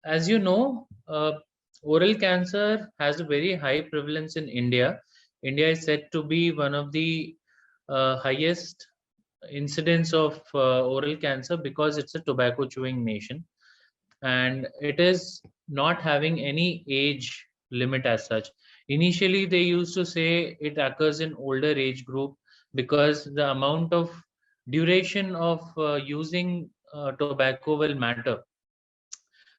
as you know, oral cancer has a very high prevalence in India. India is said to be one of the highest incidence of oral cancer because it's a tobacco chewing nation, and it is not having any age limit as such. Initially, they used to say it occurs in older age group because the amount of duration of using tobacco will matter.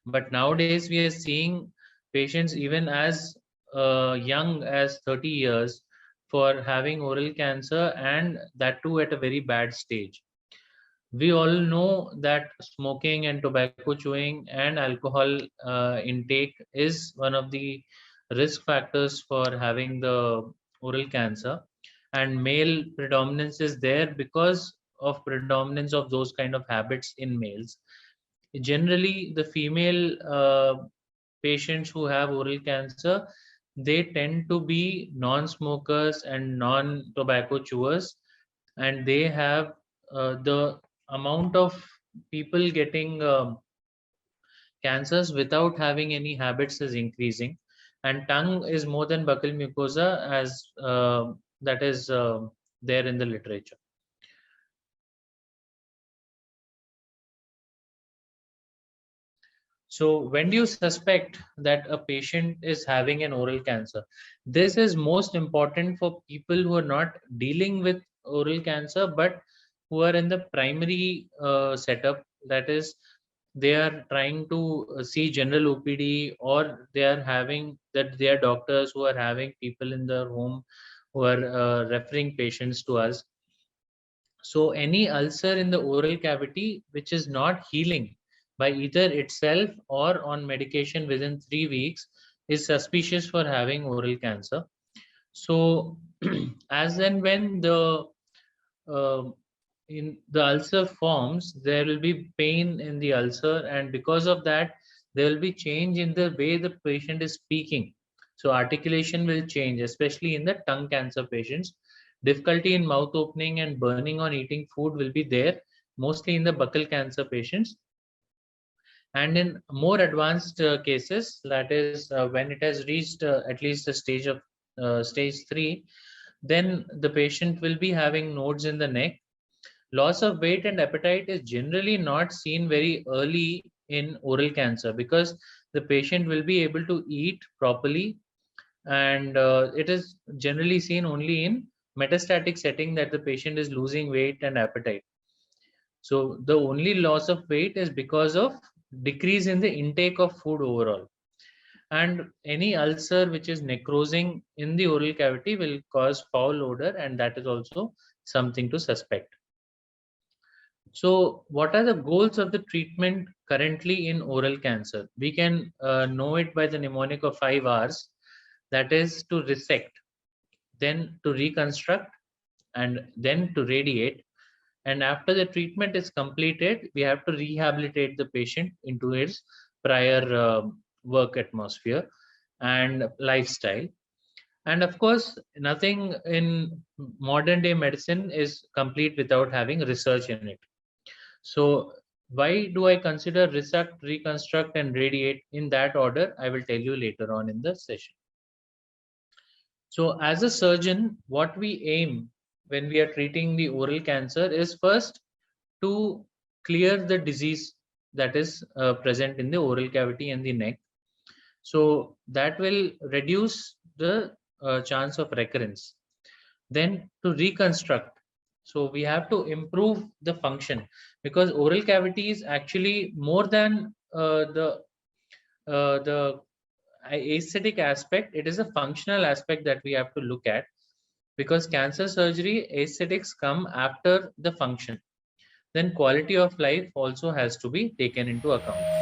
But nowadays, we are seeing patients even as young as 30 years for having oral cancer, and that too at a very bad stage. We all know that smoking and tobacco chewing and alcohol intake is one of the risk factors for having the oral cancer, and male predominance is there because of predominance of those kind of habits in males. Generally, the female patients who have oral cancer, they tend to be non-smokers and non-tobacco chewers, and they have the amount of people getting cancers without having any habits is increasing, and tongue is more than buccal mucosa as that is there in the literature. So when do you suspect that a patient is having an oral cancer? This is most important for people who are not dealing with oral cancer, but who are in the primary setup. That is, they are trying to see general OPD, or they are having that they are doctors who are having people in their home who are referring patients to us. So any ulcer in the oral cavity which is not healing by either itself or on medication within 3 weeks is suspicious for having oral cancer. So as and when the uh, in the ulcer forms, there will be pain in the ulcer, and because of that, there will be change in the way the patient is speaking. So articulation will change, especially in the tongue cancer patients. Difficulty in mouth opening and burning on eating food will be there, mostly in the buccal cancer patients. And in more advanced cases, that is when it has reached at least a stage of stage 3, then the patient will be having nodes in the neck. Loss of weight and appetite is generally not seen very early in oral cancer because the patient will be able to eat properly, and it is generally seen only in metastatic setting that the patient is losing weight and appetite. So the only loss of weight is because of decrease in the intake of food overall. And any ulcer which is necrosing in the oral cavity will cause foul odor, and that is also something to suspect. So, what are the goals of the treatment currently in oral cancer? We can know it by the mnemonic of 5 Rs, that is to resect, then to reconstruct, and then to radiate. And after the treatment is completed, we have to rehabilitate the patient into his prior work atmosphere and lifestyle. And of course, nothing in modern day medicine is complete without having research in it. So why do I consider resect, reconstruct, and radiate in that order? I will tell you later on in the session. So as a surgeon, what we aim when we are treating the oral cancer is first to clear the disease that is present in the oral cavity and the neck. So that will reduce the chance of recurrence. Then to reconstruct, so we have to improve the function, because oral cavity is actually more than the aesthetic aspect. It is a functional aspect that we have to look at, because cancer surgery aesthetics come after the function. Then quality of life also has to be taken into account.